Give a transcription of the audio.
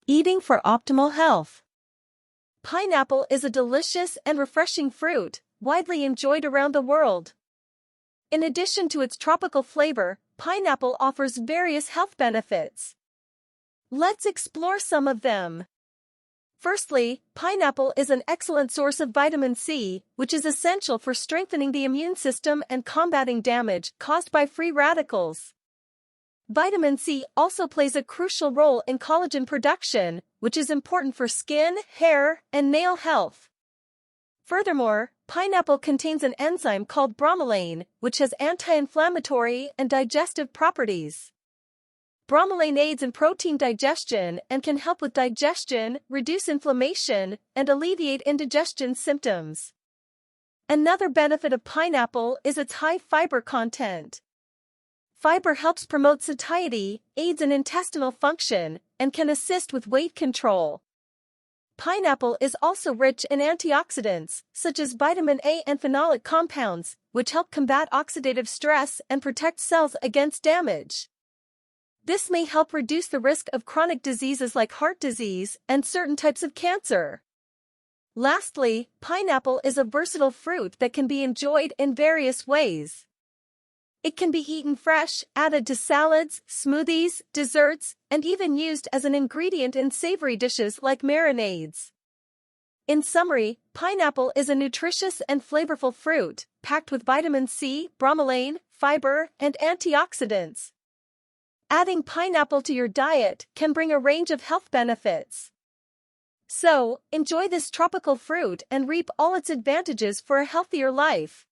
Eating for optimal health. Pineapple is a delicious and refreshing fruit, widely enjoyed around the world. In addition to its tropical flavor, pineapple offers various health benefits. Let's explore some of them. Firstly, pineapple is an excellent source of vitamin C, which is essential for strengthening the immune system and combating damage caused by free radicals. Vitamin C also plays a crucial role in collagen production, which is important for skin, hair, and nail health. Furthermore, pineapple contains an enzyme called bromelain, which has anti-inflammatory and digestive properties. Bromelain aids in protein digestion and can help with digestion, reduce inflammation, and alleviate indigestion symptoms. Another benefit of pineapple is its high fiber content. Fiber helps promote satiety, aids in intestinal function, and can assist with weight control. Pineapple is also rich in antioxidants, such as vitamin A and phenolic compounds, which help combat oxidative stress and protect cells against damage. This may help reduce the risk of chronic diseases like heart disease and certain types of cancer. Lastly, pineapple is a versatile fruit that can be enjoyed in various ways. It can be eaten fresh, added to salads, smoothies, desserts, and even used as an ingredient in savory dishes like marinades. In summary, pineapple is a nutritious and flavorful fruit, packed with vitamin C, bromelain, fiber, and antioxidants. Adding pineapple to your diet can bring a range of health benefits. So, enjoy this tropical fruit and reap all its advantages for a healthier life.